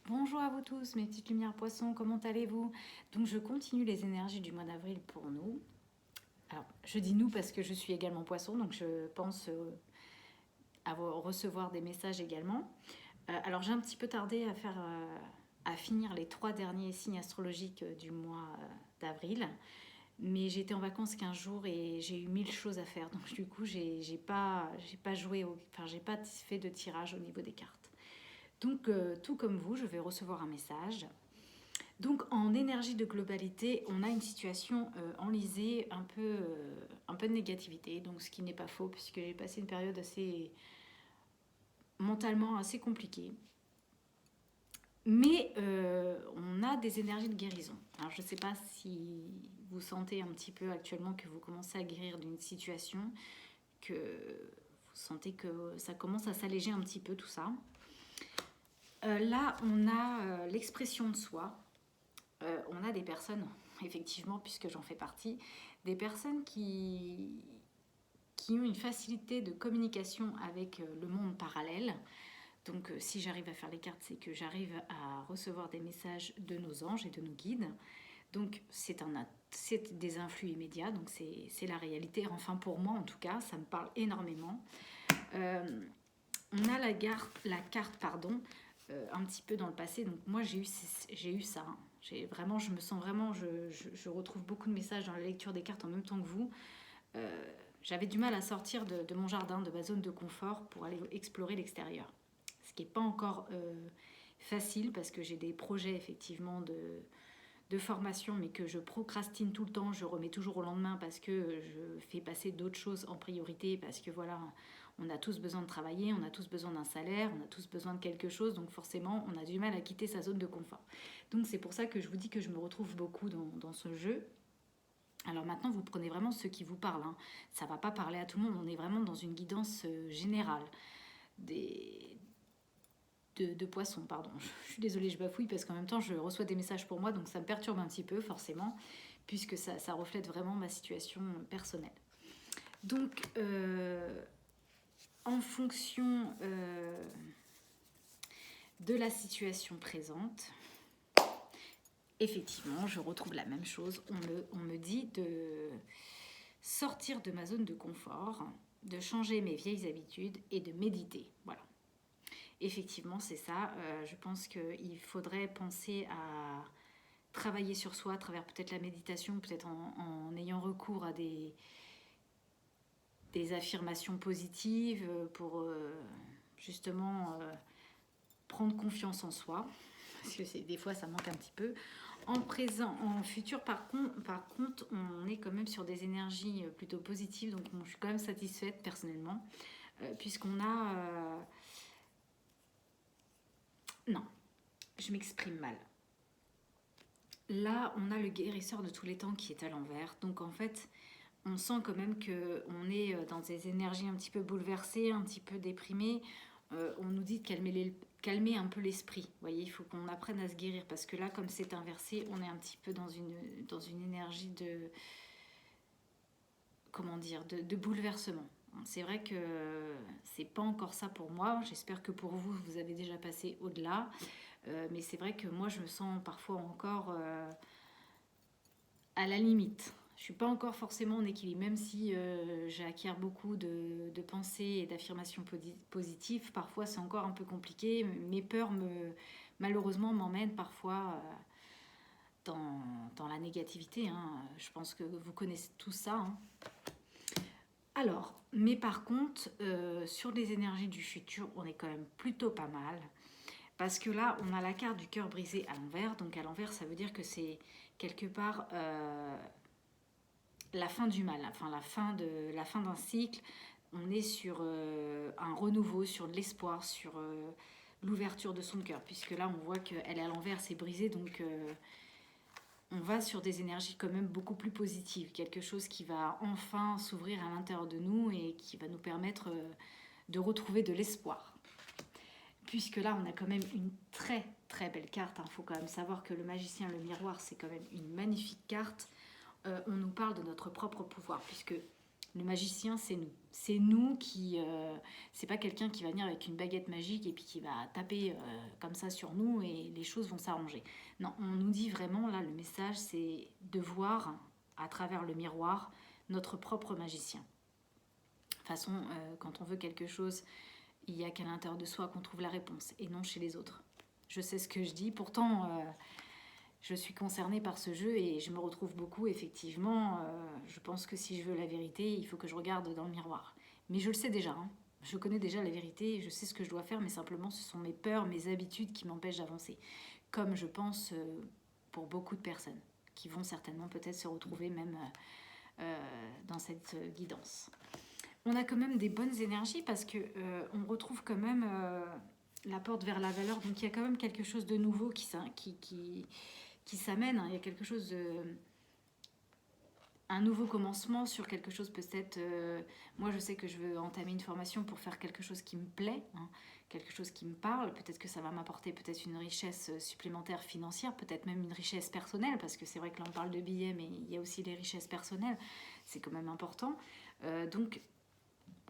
Bonjour à vous tous, mes petites lumières poissons, comment allez-vous? Donc je continue les énergies du mois d'avril pour nous. Alors je dis nous parce que je suis également poisson, donc je pense recevoir des messages également. Alors j'ai un petit peu tardé à finir les 3 derniers signes astrologiques du mois d'avril. Mais j'étais en vacances 15 jours et j'ai eu 1000 choses à faire. Donc du coup, j'ai pas joué, enfin j'ai pas fait de tirage au niveau des cartes. Donc tout comme vous, je vais recevoir un message. Donc en énergie de globalité, on a une situation enlisée, un peu de négativité, donc ce qui n'est pas faux puisque j'ai passé une période assez mentalement assez compliquée. Mais on a des énergies de guérison. Alors je ne sais pas si vous sentez un petit peu actuellement que vous commencez à guérir d'une situation, que vous sentez que ça commence à s'alléger un petit peu tout ça. Là, on a l'expression de soi. On a des personnes, effectivement, puisque j'en fais partie, des personnes qui ont une facilité de communication avec le monde parallèle. Donc si j'arrive à faire les cartes, c'est que j'arrive à recevoir des messages de nos anges et de nos guides. Donc c'est des influx immédiats, donc c'est la réalité. Enfin pour moi en tout cas, ça me parle énormément. Euh, on a la carte pardon, un petit peu dans le passé. Donc moi j'ai eu ça. Hein. Je me sens vraiment, je retrouve beaucoup de messages dans la lecture des cartes en même temps que vous. Euh, J'avais du mal à sortir de mon jardin, de ma zone de confort pour aller explorer l'extérieur. Ce qui n'est pas encore facile parce que j'ai des projets effectivement de formation mais que je procrastine tout le temps, je remets toujours au lendemain parce que je fais passer d'autres choses en priorité parce que voilà, on a tous besoin de travailler, on a tous besoin d'un salaire, on a tous besoin de quelque chose, donc forcément on a du mal à quitter sa zone de confort. Donc c'est pour ça que je vous dis que je me retrouve beaucoup dans ce jeu. Alors maintenant, vous prenez vraiment ce qui vous parle. Hein. Ça ne va pas parler à tout le monde. On est vraiment dans une guidance générale des, de poissons. Pardon. Je suis désolée, je bafouille parce qu'en même temps, je reçois des messages pour moi, donc ça me perturbe un petit peu, forcément, puisque ça reflète vraiment ma situation personnelle. Donc, en fonction de la situation présente, effectivement, je retrouve la même chose. On me dit de sortir de ma zone de confort, de changer mes vieilles habitudes et de méditer. Voilà. Effectivement, c'est ça. Je pense qu'il faudrait penser à travailler sur soi à travers peut-être la méditation, peut-être en ayant recours à des affirmations positives pour justement prendre confiance en soi. Parce que des fois, ça manque un petit peu. En présent, en futur, par contre, on est quand même sur des énergies plutôt positives, donc je suis quand même satisfaite personnellement, puisqu'on a... Non, je m'exprime mal. Là, on a le guérisseur de tous les temps qui est à l'envers, donc en fait, on sent quand même qu'on est dans des énergies un petit peu bouleversées, un petit peu déprimées. On nous dit de calmer un peu l'esprit. Vous voyez, il faut qu'on apprenne à se guérir parce que là, comme c'est inversé, on est un petit peu dans une énergie de, comment dire, de bouleversement. C'est vrai que c'est pas encore ça pour moi. J'espère que pour vous, vous avez déjà passé au-delà. Mais c'est vrai que moi, je me sens parfois encore à la limite. Je suis pas encore forcément en équilibre, même si j'acquiers beaucoup de pensées et d'affirmations positives. Parfois, c'est encore un peu compliqué. Mes peurs, malheureusement, m'emmènent parfois dans la négativité. Hein. Je pense que vous connaissez tout ça. Hein. Alors, mais par contre, sur les énergies du futur, on est quand même plutôt pas mal. Parce que là, on a la carte du cœur brisé à l'envers. Donc à l'envers, ça veut dire que c'est quelque part la fin du mal, enfin la fin d'un cycle. On est sur un renouveau, sur de l'espoir, sur l'ouverture de son cœur. Puisque là, on voit qu'elle est à l'envers, c'est brisé. Donc on va sur des énergies quand même beaucoup plus positives. Quelque chose qui va enfin s'ouvrir à l'intérieur de nous et qui va nous permettre de retrouver de l'espoir. Puisque là, on a quand même une très très belle carte. Il faut quand même savoir que le magicien, le miroir, c'est quand même une magnifique carte. On nous parle de notre propre pouvoir, puisque Le magicien, c'est nous. C'est nous qui... c'est pas quelqu'un qui va venir avec une baguette magique et puis qui va taper comme ça sur nous et les choses vont s'arranger. Non, on nous dit vraiment, là, le message, c'est de voir à travers le miroir notre propre magicien. De toute façon, quand on veut quelque chose, il n'y a qu'à l'intérieur de soi qu'on trouve la réponse et non chez les autres. Je sais ce que je dis, pourtant... je suis concernée par ce jeu et je me retrouve beaucoup, effectivement. Je pense que si je veux la vérité, il faut que je regarde dans le miroir. Mais je le sais déjà, hein. Je connais déjà la vérité, je sais ce que je dois faire, mais simplement ce sont mes peurs, mes habitudes qui m'empêchent d'avancer. Comme je pense pour beaucoup de personnes qui vont certainement peut-être se retrouver même dans cette guidance. On a quand même des bonnes énergies parce que on retrouve quand même la porte vers la valeur. Donc il y a quand même quelque chose de nouveau qui s'amène, hein. Il y a quelque chose de... un nouveau commencement sur quelque chose peut-être... moi, je sais que je veux entamer une formation pour faire quelque chose qui me plaît, hein, quelque chose qui me parle. Peut-être que ça va m'apporter peut-être une richesse supplémentaire financière, peut-être même une richesse personnelle, parce que c'est vrai que là, on parle de billets, mais il y a aussi les richesses personnelles. C'est quand même important. Donc,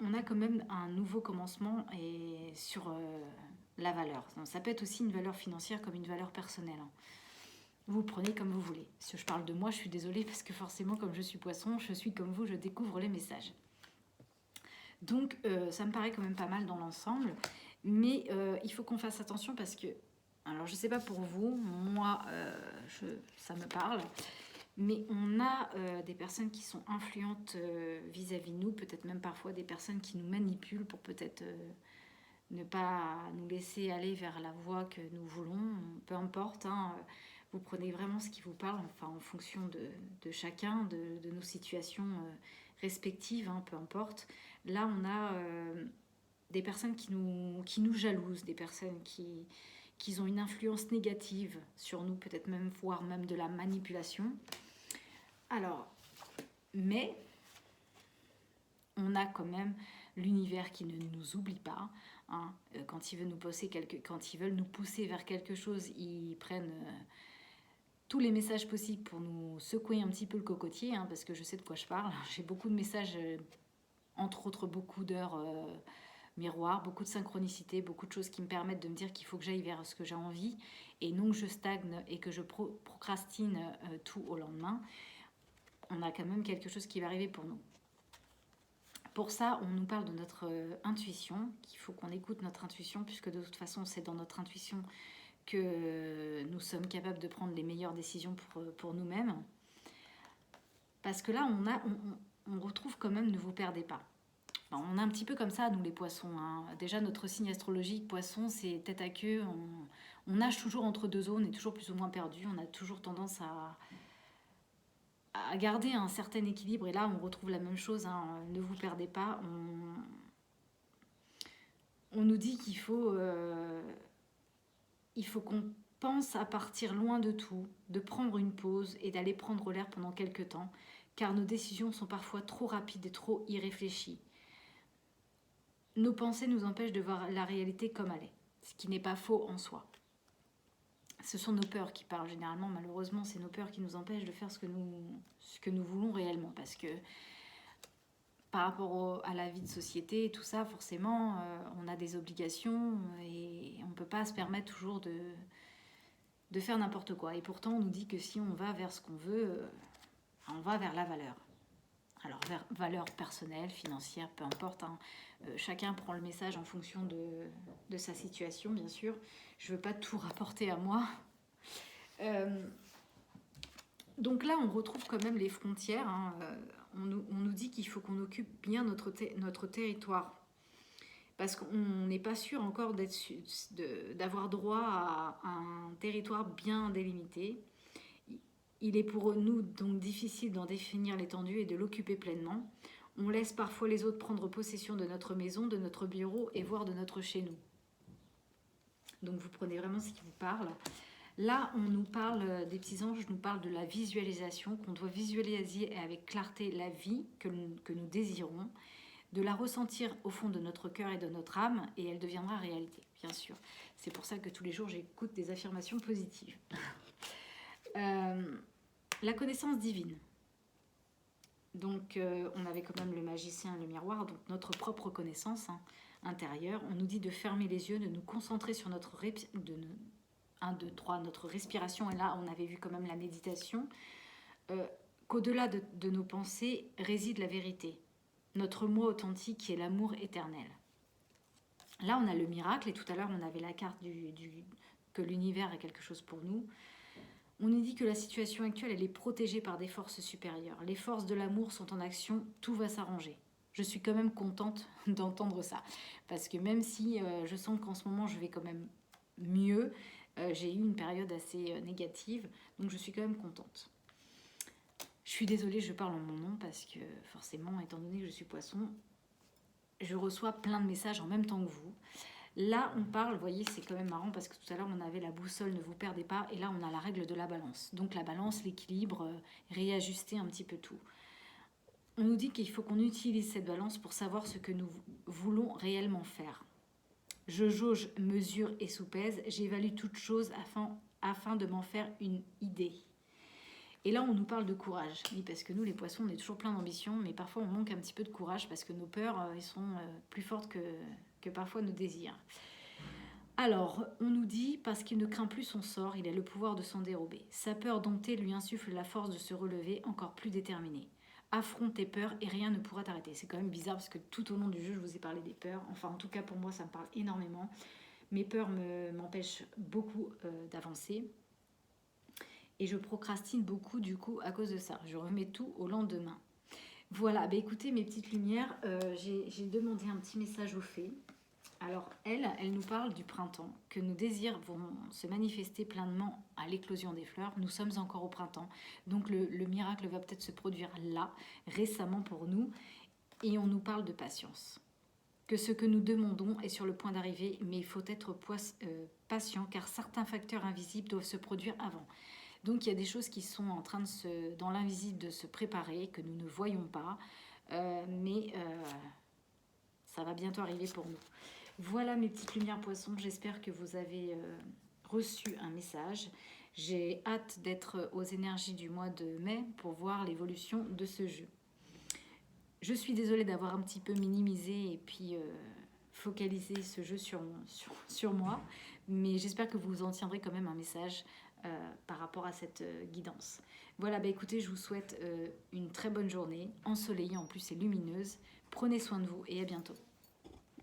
on a quand même un nouveau commencement et sur la valeur. Donc, ça peut être aussi une valeur financière comme une valeur personnelle, hein. Vous prenez comme vous voulez. Si je parle de moi, je suis désolée parce que forcément, comme je suis poisson, je suis comme vous, je découvre les messages. Donc, ça me paraît quand même pas mal dans l'ensemble. Mais il faut qu'on fasse attention parce que, alors je sais pas pour vous, moi, ça me parle. Mais on a des personnes qui sont influentes vis-à-vis de nous, peut-être même parfois des personnes qui nous manipulent pour peut-être ne pas nous laisser aller vers la voie que nous voulons, peu importe, hein. Vous prenez vraiment ce qui vous parle, enfin en fonction de chacun, de nos situations respectives, hein, peu importe. Là, on a des personnes qui nous jalousent, des personnes qui ont une influence négative sur nous, peut-être même, voire même de la manipulation. Alors, mais on a quand même l'univers qui ne nous oublie pas, hein. Quand ils veulent nous pousser vers quelque chose, ils prennent tous les messages possibles pour nous secouer un petit peu le cocotier, hein, parce que je sais de quoi je parle. J'ai beaucoup de messages, entre autres beaucoup d'heures miroirs, beaucoup de synchronicité, beaucoup de choses qui me permettent de me dire qu'il faut que j'aille vers ce que j'ai envie et non que je stagne et que je procrastine tout au lendemain. On a quand même quelque chose qui va arriver pour nous. Pour ça, on nous parle de notre intuition, qu'il faut qu'on écoute notre intuition, puisque de toute façon, c'est dans notre intuition que nous sommes capables de prendre les meilleures décisions pour nous-mêmes. Parce que là, on retrouve quand même ne vous perdez pas. Enfin, on a un petit peu comme ça, nous les poissons, hein. Déjà, notre signe astrologique, poisson, c'est tête à queue. On nage toujours entre deux eaux, on est toujours plus ou moins perdu. On a toujours tendance à garder un certain équilibre. Et là, on retrouve la même chose, hein. Ne vous perdez pas. On nous dit qu'il faut qu'on pense à partir loin de tout, de prendre une pause et d'aller prendre l'air pendant quelques temps, car nos décisions sont parfois trop rapides et trop irréfléchies. Nos pensées nous empêchent de voir la réalité comme elle est, ce qui n'est pas faux en soi. Ce sont nos peurs qui parlent généralement, malheureusement, c'est nos peurs qui nous empêchent de faire ce que nous voulons réellement, parce que par rapport à la vie de société et tout ça, forcément, on a des obligations et on ne peut pas se permettre toujours de faire n'importe quoi. Et pourtant, on nous dit que si on va vers ce qu'on veut, on va vers la valeur. Alors, valeur personnelle, financière, peu importe, hein. Chacun prend le message en fonction de sa situation, bien sûr. Je ne veux pas tout rapporter à moi. Donc là, on retrouve quand même les frontières, hein. On nous dit qu'il faut qu'on occupe bien notre territoire. Parce qu'on n'est pas sûr encore d'avoir droit à un territoire bien délimité. Il est pour nous donc difficile d'en définir l'étendue et de l'occuper pleinement. On laisse parfois les autres prendre possession de notre maison, de notre bureau et voire de notre chez nous. Donc vous prenez vraiment ce qui vous parle. Là, on nous parle, des petits anges nous parlent de la visualisation, qu'on doit visualiser avec clarté la vie que nous désirons, de la ressentir au fond de notre cœur et de notre âme, et elle deviendra réalité, bien sûr. C'est pour ça que tous les jours, j'écoute des affirmations positives. La connaissance divine. Donc on avait quand même le magicien et le miroir, donc notre propre connaissance intérieure. On nous dit de fermer les yeux, de nous concentrer sur notre notre respiration. Et là, on avait vu quand même la méditation. Qu'au-delà de nos pensées réside la vérité. Notre moi authentique qui est l'amour éternel. Là, on a le miracle, et tout à l'heure, on avait la carte que l'univers est quelque chose pour nous. On nous dit que la situation actuelle, elle est protégée par des forces supérieures. Les forces de l'amour sont en action, tout va s'arranger. Je suis quand même contente d'entendre ça. Parce que même si je sens qu'en ce moment, je vais quand même mieux, j'ai eu une période assez négative, donc je suis quand même contente. Je suis désolée, je parle en mon nom, parce que forcément, étant donné que je suis poisson, je reçois plein de messages en même temps que vous. Là, on parle, vous voyez, c'est quand même marrant parce que tout à l'heure, on avait la boussole, ne vous perdez pas, et là, on a la règle de la balance. Donc la balance, l'équilibre, réajuster un petit peu tout. On nous dit qu'il faut qu'on utilise cette balance pour savoir ce que nous voulons réellement faire. Je jauge, mesure et soupèse, j'évalue toute chose afin de m'en faire une idée. Et là, on nous parle de courage. Oui, parce que nous, les poissons, on est toujours plein d'ambition, mais parfois, on manque un petit peu de courage parce que nos peurs, elles sont plus fortes que parfois nos désirs. Alors, on nous dit, parce qu'il ne craint plus son sort, il a le pouvoir de s'en dérober. Sa peur domptée lui insuffle la force de se relever encore plus déterminé. Affronte tes peurs et rien ne pourra t'arrêter. C'est quand même bizarre parce que tout au long du jeu, je vous ai parlé des peurs. Enfin, en tout cas, pour moi, ça me parle énormément. Mes peurs m'empêchent beaucoup d'avancer. Et je procrastine beaucoup, du coup, à cause de ça. Je remets tout au lendemain. Voilà, bah écoutez, mes petites lumières, j'ai demandé un petit message aux fées. Alors, elle nous parle du printemps, que nos désirs vont se manifester pleinement à l'éclosion des fleurs. Nous sommes encore au printemps, donc le miracle va peut-être se produire là, récemment pour nous. Et on nous parle de patience. Que ce que nous demandons est sur le point d'arriver, mais il faut être patient, car certains facteurs invisibles doivent se produire avant. Donc il y a des choses qui sont en train dans l'invisible de se préparer, que nous ne voyons pas, mais ça va bientôt arriver pour nous. Voilà mes petites lumières poissons, j'espère que vous avez reçu un message. J'ai hâte d'être aux énergies du mois de mai pour voir l'évolution de ce jeu. Je suis désolée d'avoir un petit peu minimisé et puis focalisé ce jeu sur moi, mais j'espère que vous en tiendrez quand même un message par rapport à cette guidance. Voilà, bah écoutez, je vous souhaite une très bonne journée, ensoleillée en plus et lumineuse. Prenez soin de vous et à bientôt.